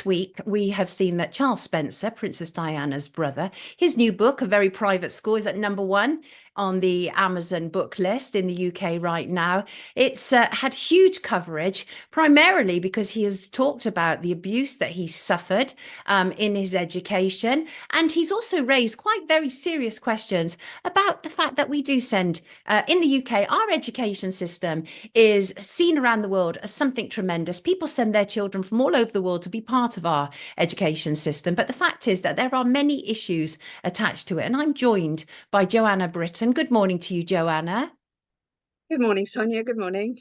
this week, we have seen that Charles Spencer, Princess Diana's brother, his new book, A Very Private School, is at #1 on the Amazon book list in the UK right now. It's had huge coverage, primarily because he has talked about the abuse that he suffered in his education. And he's also raised quite very serious questions about the fact that we do send, in the UK, our education system is seen around the world as something tremendous. People send their children from all over the world to be part of our education system. But the fact is that there are many issues attached to it. And I'm joined by Joanna Brittan. Good morning to you, Joanna. Good morning, Sonia. Good morning.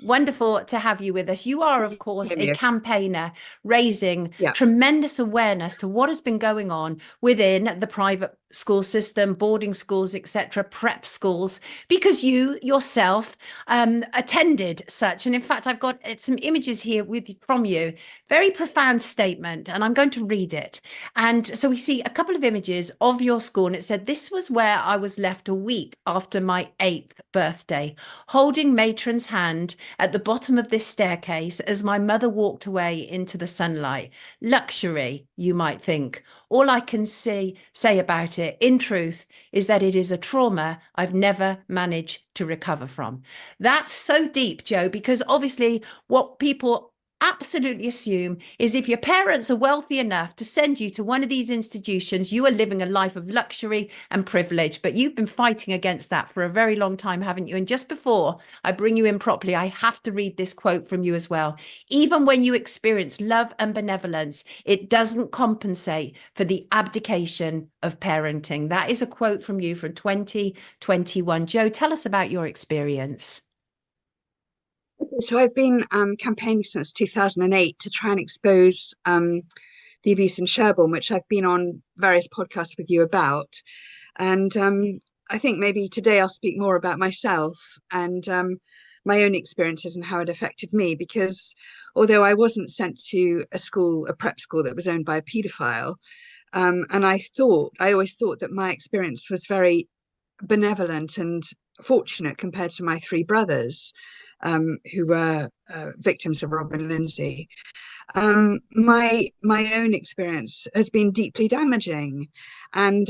Wonderful to have you with us. You are, of course, a campaigner raising tremendous awareness to what has been going on within the private school system, boarding schools, etc., prep schools, because you yourself attended such. And in fact, I've got some images here from you. Very profound statement, and I'm going to read it. And so we see a couple of images of your school, and it said, "This was where I was left a week after my 8th birthday, holding matron's hand at the bottom of this staircase as my mother walked away into the sunlight. Luxury, you might think. All I can say about it, in truth, is that it is a trauma I've never managed to recover from." That's so deep, Joe, because obviously what people absolutely assume is if your parents are wealthy enough to send you to one of these institutions, you are living a life of luxury and privilege. But you've been fighting against that for a very long time, haven't you? And just before I bring you in properly, I have to read this quote from you as well. "Even when you experience love and benevolence, it doesn't compensate for the abdication of parenting." That is a quote from you from 2021. Joe, tell us about your experience. So I've been campaigning since 2008 to try and expose the abuse in Sherborne, which I've been on various podcasts with you about. And I think maybe today I'll speak more about myself and my own experiences and how it affected me, because although I wasn't sent to a prep school that was owned by a paedophile, and I always thought that my experience was very benevolent and fortunate compared to my 3 brothers, who were victims of Robin Lindsay. My own experience has been deeply damaging, and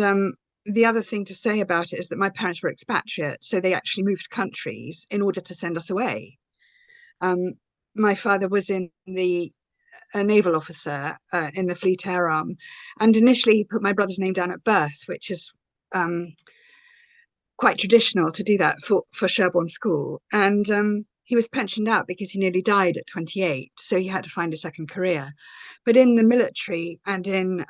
the other thing to say about it is that my parents were expatriate, so they actually moved countries in order to send us away. My father was a naval officer in the Fleet Air Arm, and initially he put my brother's name down at birth, which is quite traditional to do that for Sherborne School. And he was pensioned out because he nearly died at 28, so he had to find a second career. But in the military and in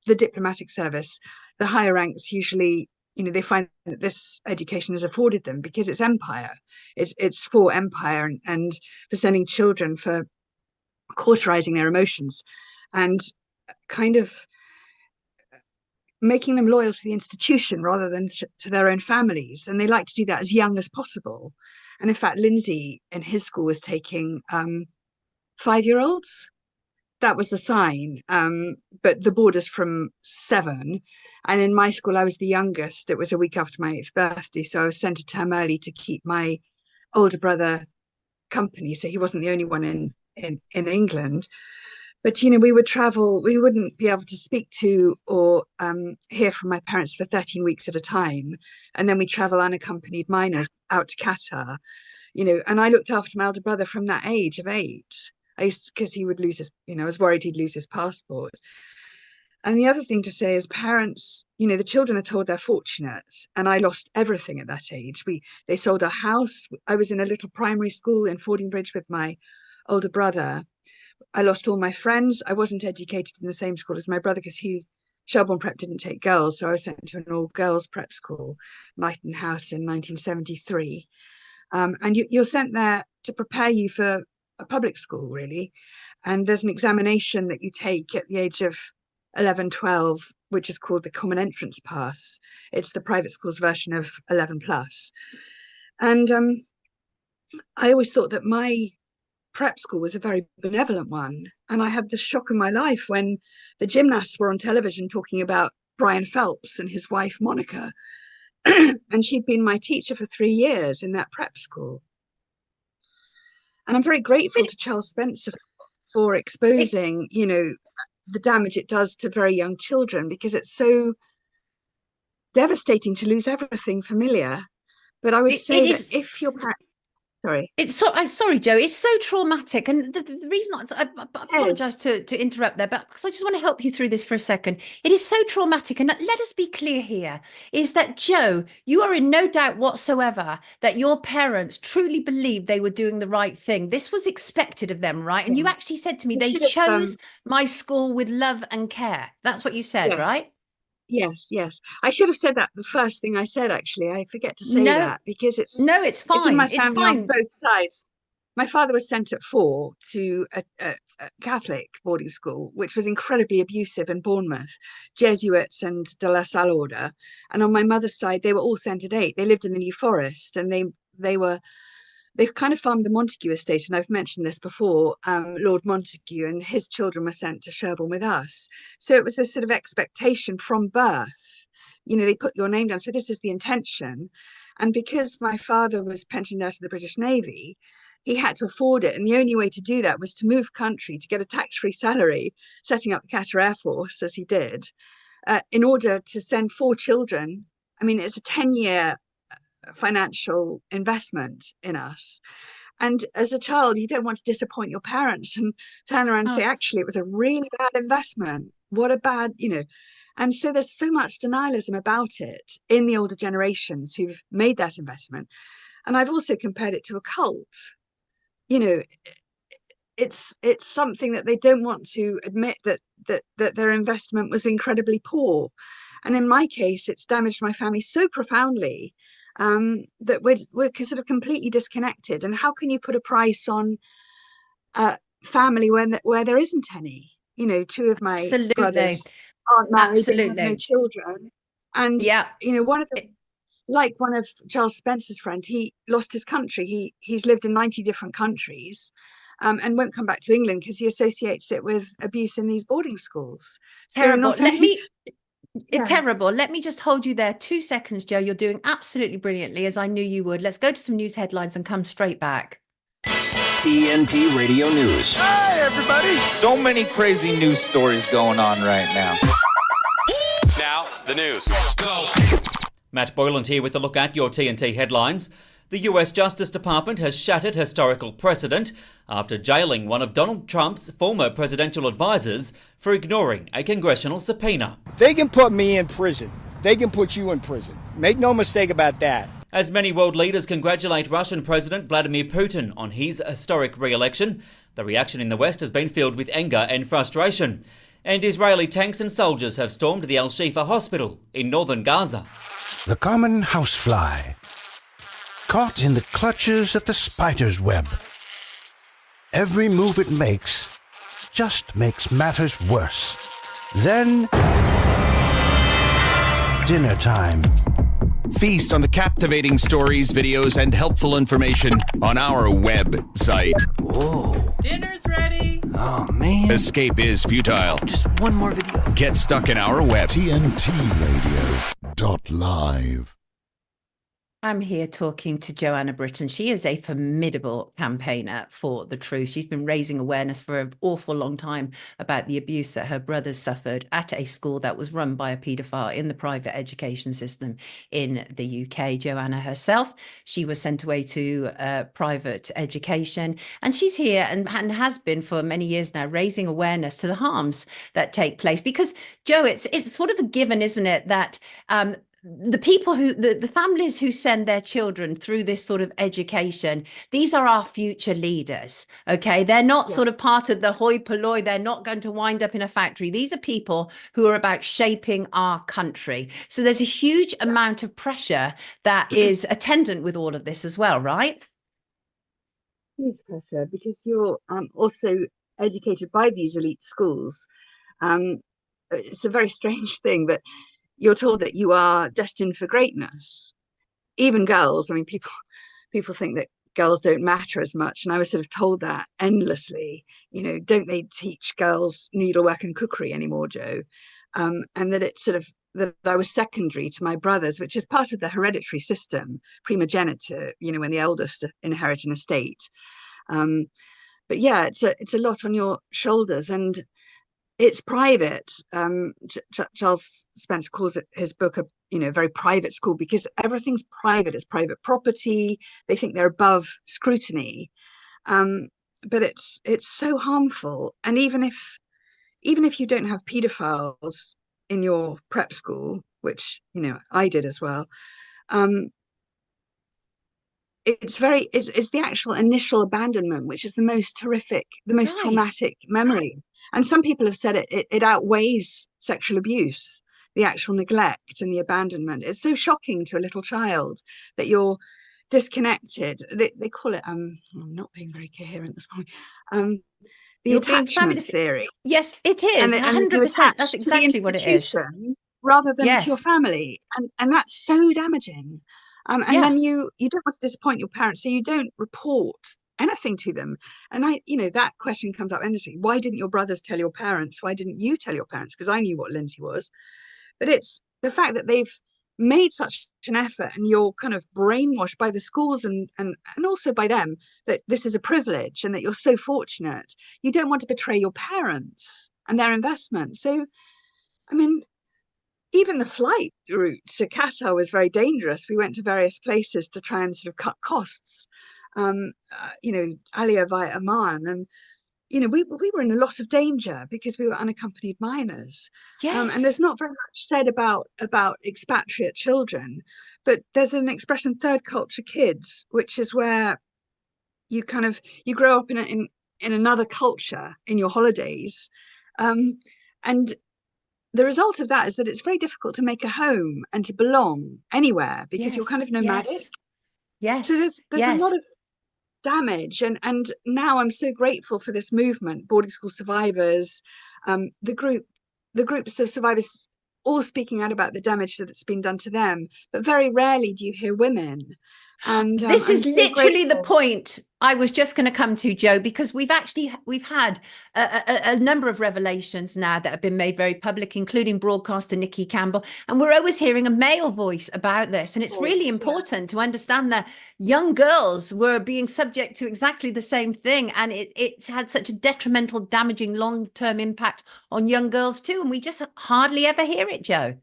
the diplomatic service, the higher ranks usually, they find that this education is afforded them because it's empire. It's for empire and for sending children, for cauterizing their emotions and kind of making them loyal to the institution rather than to their own families. And they like to do that as young as possible. And in fact, Lindsay in his school was taking 5-year-olds. That was the sign. But the border's from 7. And in my school, I was the youngest. It was a week after my 8th birthday. So I was sent a term early to keep my older brother company. So he wasn't the only one in England. But, we would travel, we wouldn't be able to speak to or hear from my parents for 13 weeks at a time. And then we travel unaccompanied minors out to Qatar, and I looked after my elder brother from that age of 8. Because he would lose his, I was worried he'd lose his passport. And the other thing to say is parents, the children are told they're fortunate. And I lost everything at that age. They sold our house. I was in a little primary school in Fordingbridge with my older brother. I lost all my friends. I wasn't educated in the same school as my brother because Shelbourne Prep didn't take girls. So I was sent to an all-girls prep school, Knighton House, in 1973. And you're sent there to prepare you for a public school, really. And there's an examination that you take at the age of 11, 12, which is called the Common Entrance Pass. It's the private school's version of 11 plus. And I always thought that my prep school was a very benevolent one. And I had the shock of my life when the gymnasts were on television talking about Brian Phelps and his wife, Monica. And she'd been my teacher for 3 years in that prep school. And I'm very grateful to Charles Spencer for exposing, the damage it does to very young children, because it's so devastating to lose everything familiar. But I would say that if your parent, sorry. I'm sorry, Joe. It's so traumatic, and the reason I apologise to interrupt there, but because I just want to help you through this for a second. It is so traumatic, and let us be clear here: is that Joe, you are in no doubt whatsoever that your parents truly believed they were doing the right thing. This was expected of them, right? And you actually said to me they chose my school with love and care. That's what you said, right? Yes. I should have said that the first thing I said, actually. I forget to say that because it's fine. It's in my family on both sides. My father was sent at 4 to a Catholic boarding school, which was incredibly abusive in Bournemouth, Jesuits and De La Salle order. And on my mother's side, they were all sent at 8. They lived in the New Forest, and they've kind of farmed the Montague estate, and I've mentioned this before. Lord Montague and his children were sent to Sherborne with us. So it was this sort of expectation from birth. They put your name down. So this is the intention. And because my father was pensioned out of the British Navy, he had to afford it. And the only way to do that was to move country, to get a tax-free salary, setting up the Qatar Air Force, as he did, in order to send 4 children. I mean, it's a 10-year financial investment in us. And as a child, you don't want to disappoint your parents and turn around and say, actually, it was a really bad investment. What a bad, And so there's so much denialism about it in the older generations who've made that investment. And I've also compared it to a cult. It's something that they don't want to admit that their investment was incredibly poor. And in my case, it's damaged my family so profoundly that we're sort of completely disconnected. And how can you put a price on family where there isn't any? 2 of my brothers aren't married, they have no children. And one of Charles Spencer's friends, he lost his country. He's lived in 90 different countries. And won't come back to England because he associates it with abuse in these boarding schools. Terrible. Terrible. Let me just hold you there 2 seconds, Joe. You're doing absolutely brilliantly, as I knew you would. Let's go to some news headlines and come straight back. TNT Radio News. Hi, everybody. So many crazy news stories going on right now. Now, the news. Go. Matt Boyland here with a look at your TNT headlines. The US Justice Department has shattered historical precedent after jailing one of Donald Trump's former presidential advisors for ignoring a congressional subpoena. They can put me in prison. They can put you in prison. Make no mistake about that. As many world leaders congratulate Russian President Vladimir Putin on his historic re-election, the reaction in the West has been filled with anger and frustration. And Israeli tanks and soldiers have stormed the Al-Shifa hospital in northern Gaza. The common housefly, caught in the clutches of the spider's web. Every move it makes just makes matters worse. Then, dinner time. Feast on the captivating stories, videos, and helpful information on our website. Whoa. Dinner's ready. Oh, man. Escape is futile. Just one more video. Get stuck in our web. TNTradio.live. I'm here talking to Joanna Brittan. She is a formidable campaigner for the truth. She's been raising awareness for an awful long time about the abuse that her brothers suffered at a school that was run by a paedophile in the private education system in the UK. Joanna herself, she was sent away to private education, and she's here and has been for many years now, raising awareness to the harms that take place. Because, Joe, it's sort of a given, isn't it, that the people the families who send their children through this sort of education, these are our future leaders. Okay, they're not sort of part of the hoi polloi. They're not going to wind up in a factory. These are people who are about shaping our country. So there's a huge amount of pressure that is attendant with all of this as well, right? Huge pressure, because you're also educated by these elite schools. It's a very strange thing, but you're told that you are destined for greatness. Even girls, I mean, people think that girls don't matter as much. And I was sort of told that endlessly, don't they teach girls needlework and cookery anymore, Joe? And that it's sort of, that I was secondary to my brothers, which is part of the hereditary system, primogeniture, when the eldest inherit an estate. but yeah, it's a lot on your shoulders, and it's private. Charles Spencer calls it, his book, a very private school, because everything's private. It's private property. They think they're above scrutiny, but it's so harmful. And even if you don't have paedophiles in your prep school, which I did as well, it's the actual initial abandonment which is the most horrific, the most traumatic memory. And some people have said it outweighs sexual abuse, the actual neglect and the abandonment. It's so shocking to a little child that you're disconnected. They call it I'm not being very coherent this morning, the attachment theory. Yes, it is. 100%. That's exactly what it is. Rather than to your family, and that's so damaging. And then you don't want to disappoint your parents, so you don't report anything to them. And that question comes up endlessly. Why didn't your brothers tell your parents? Why didn't you tell your parents? Because I knew what Lindsay was. But it's the fact that they've made such an effort, and you're kind of brainwashed by the schools and also by them, that this is a privilege and that you're so fortunate. You don't want to betray your parents and their investment. So, I mean, even the flight route to Qatar was very dangerous. We went to various places to try and sort of cut costs. Aliyah via Oman, and we were in a lot of danger because we were unaccompanied minors. Yes. And there's not very much said about expatriate children, but there's an expression, third culture kids, which is where you grow up in another culture in your holidays, and the result of that is that it's very difficult to make a home and to belong anywhere, because you're kind of nomadic. Yes. So there's a lot of damage, and now I'm so grateful for this movement, boarding school survivors, the groups of survivors all speaking out about the damage that it's been done to them, but very rarely do you hear women. And this is literally the point I was just going to come to, Jo, because we've had a number of revelations now that have been made very public, including broadcaster Nikki Campbell, and we're always hearing a male voice about this. And it's really important to understand that young girls were being subject to exactly the same thing, and it's had such a detrimental, damaging, long-term impact on young girls too, and we just hardly ever hear it, Jo.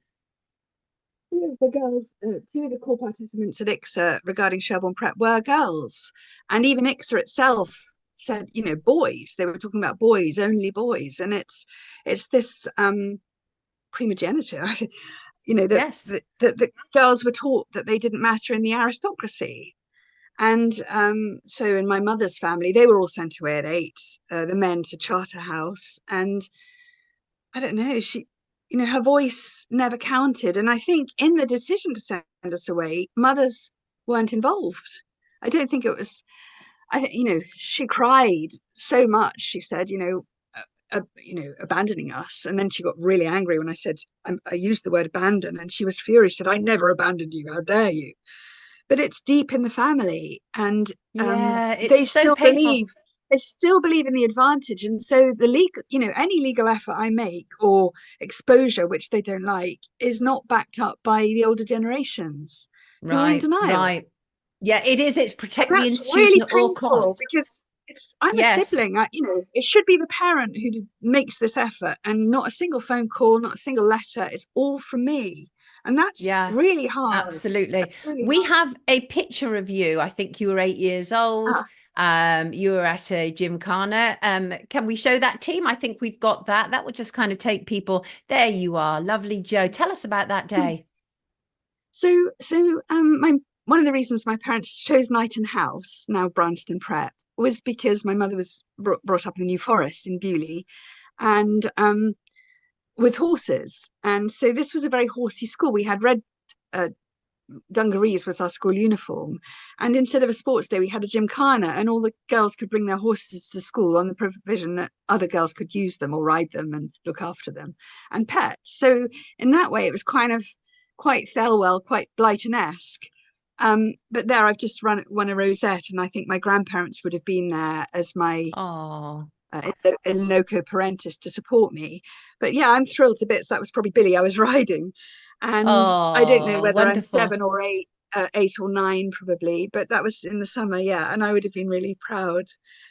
The girls, two of the core participants at ICSA regarding Shelbourne Prep were girls, and even ICSA itself said, boys. They were talking about boys, only boys, and it's this primogeniture, that girls were taught that they didn't matter in the aristocracy. And so in my mother's family, they were all sent away at 8, the men to Charterhouse, and I don't know, her voice never counted. And I think in the decision to send us away, mothers weren't involved. I don't think it was, she cried so much. She said, abandoning us. And then she got really angry when I said, I used the word abandon, and she was furious, said, I never abandoned you. How dare you? But it's deep in the family, and they still believe. They still believe in the advantage, and so the legal, any legal effort I make or exposure which they don't like is not backed up by the older generations who are in denial. Right. Yeah, it is. It's protect the institution at all costs. Because I'm a sibling. It should be the parent who makes this effort, and not a single phone call, not a single letter. It's all from me. And that's really hard. Absolutely. We have a picture of you. I think you were 8 years old. You were at a gymkhana. Can we show that, team? I think we've got that. That would just kind of take people. There you are. Lovely, Jo. Tell us about that day. So one of the reasons my parents chose Knighton House, now Branston Prep, was because my mother was brought up in the New Forest in Beaulieu, and with horses. And so this was a very horsey school. We had red dungarees was our school uniform, and instead of a sports day we had a gymkhana, and all the girls could bring their horses to school on the provision that other girls could use them or ride them and look after them and pet. So in that way it was kind of quite Thelwell, quite Blyton-esque. But there I've just won a rosette, and I think my grandparents would have been there as my in loco parentis to support me. But yeah, I'm thrilled to bits. That was probably Billy I was riding. And I don't know whether wonderful. I'm 7 or 8. 8 or 9 probably, but that was in the summer, yeah, and I would have been really proud.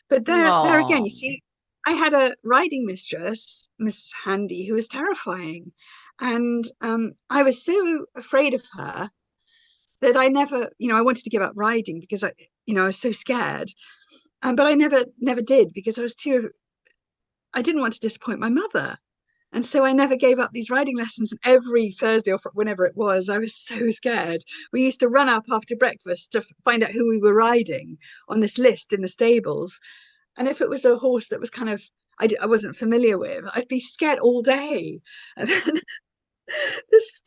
But there again, you see, I had a riding mistress, Miss Handy, who was terrifying, and I was so afraid of her that I never, I wanted to give up riding because I was so scared, but I never did because I didn't want to disappoint my mother. And so I never gave up these riding lessons. And every Thursday or whenever it was, I was so scared. We used to run up after breakfast to find out who we were riding on this list in the stables. And if it was a horse that was kind of, I wasn't familiar with, I'd be scared all day. And then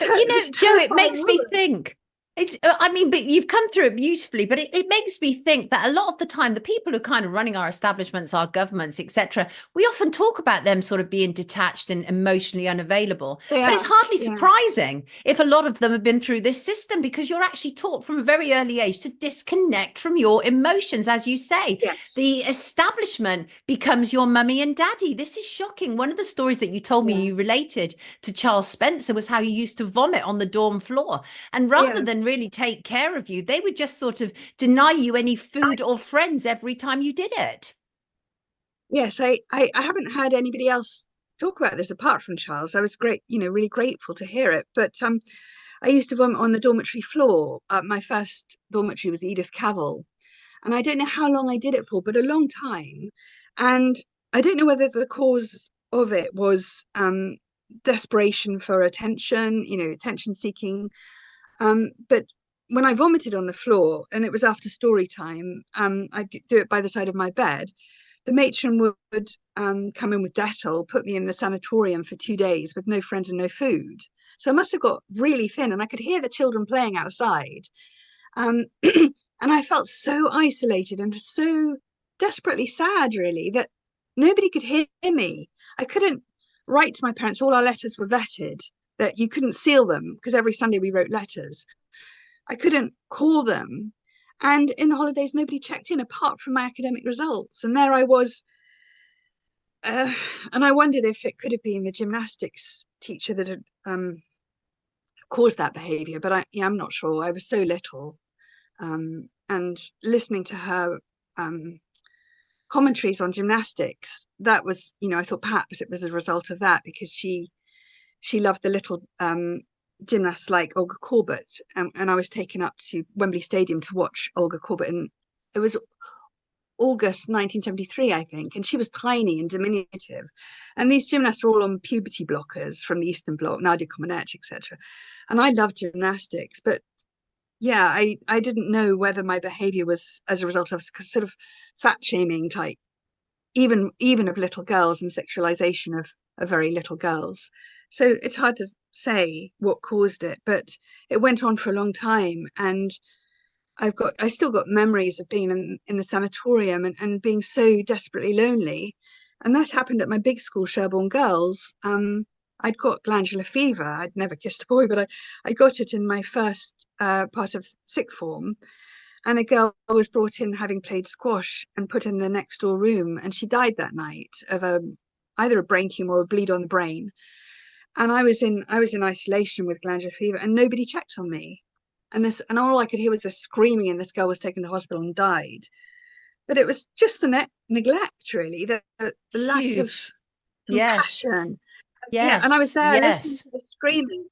Jo, it makes me think. But you've come through it beautifully, but it makes me think that a lot of the time, the people who are kind of running our establishments, our governments, etc., we often talk about them sort of being detached and emotionally unavailable. But it's hardly surprising if a lot of them have been through this system, because you're actually taught from a very early age to disconnect from your emotions, as you say. Yes. The establishment becomes your mummy and daddy. This is shocking. One of the stories that you told me you related to Charles Spencer was how you used to vomit on the dorm floor. And rather than really take care of you, they would just sort of deny you any food or friends every time you did it. Yes, I haven't heard anybody else talk about this apart from Charles. I was really grateful to hear it. But I used to vomit on the dormitory floor. My first dormitory was Edith Cavell, and I don't know how long I did it for, but a long time. And I don't know whether the cause of it was desperation for attention, attention seeking. But when I vomited on the floor, and it was after story time, I'd do it by the side of my bed. The matron would come in with Dettol, put me in the sanatorium for 2 days with no friends and no food. So I must have got really thin, and I could hear the children playing outside. And I felt so isolated and so desperately sad, really, that nobody could hear me. I couldn't write to my parents. All our letters were vetted, that you couldn't seal them, because every Sunday we wrote letters. I couldn't call them. And in the holidays, nobody checked in apart from my academic results. And there I was. And I wondered if it could have been the gymnastics teacher that had caused that behaviour. But I'm not sure. I was so little. And listening to her commentaries on gymnastics, that was, I thought perhaps it was a result of that, because she loved the little gymnasts like Olga Korbut, and I was taken up to Wembley Stadium to watch Olga Korbut, and it was August 1973, I think, and she was tiny and diminutive, and these gymnasts were all on puberty blockers from the Eastern Bloc, Nadia Comaneci, etc. And I loved gymnastics, but I didn't know whether my behavior was as a result of sort of fat shaming type, even of little girls, and sexualization of very little girls. So it's hard to say what caused it, but it went on for a long time. And I still got memories of being in the sanatorium and being so desperately lonely. And that happened at my big school, Sherborne Girls. I'd got glandular fever. I'd never kissed a boy, but I got it in my first part of sixth form. And a girl was brought in having played squash and put in the next door room. And she died that night of either a brain tumor or a bleed on the brain. And I was in isolation with glandular fever, and nobody checked on me. And all I could hear was the screaming, and this girl was taken to hospital and died. But it was just the neglect, really, the lack of compassion. Yes. And I was there listening to the screaming.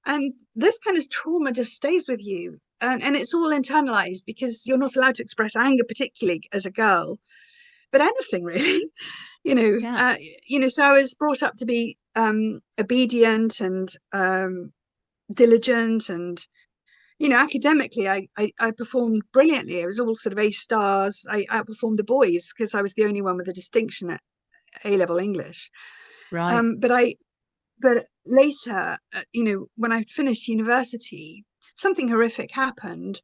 And this kind of trauma just stays with you. And it's all internalized, because you're not allowed to express anger, particularly as a girl, but anything really, so I was brought up to be obedient and diligent, and academically I performed brilliantly. It was all sort of A stars. I outperformed the boys because I was the only one with a distinction at A-level English. Right. But later, when I finished university, something horrific happened,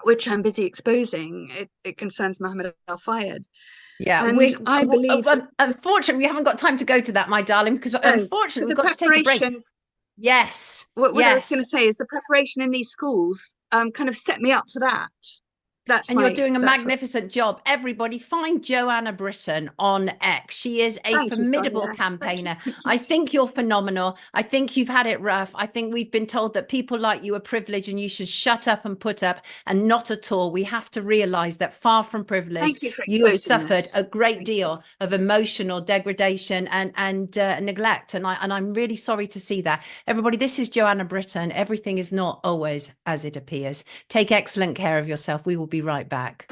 which I'm busy exposing. It concerns Mohammed Al-Fayed. Yeah, and I believe. Unfortunately, we haven't got time to go to that, my darling, because unfortunately we've got to take a break. Yes. What I was going to say is the preparation in these schools kind of set me up for that. You're doing a magnificent job. Everybody, find Joanna Brittan on X. She is a formidable campaigner. I think you're phenomenal. I think you've had it rough. I think we've been told that people like you are privileged and you should shut up and put up, and not at all. We have to realise that far from privileged, you have suffered a great deal of emotional degradation and neglect. And I'm really sorry to see that. Everybody, this is Joanna Brittan. Everything is not always as it appears. Take excellent care of yourself. We will be right back.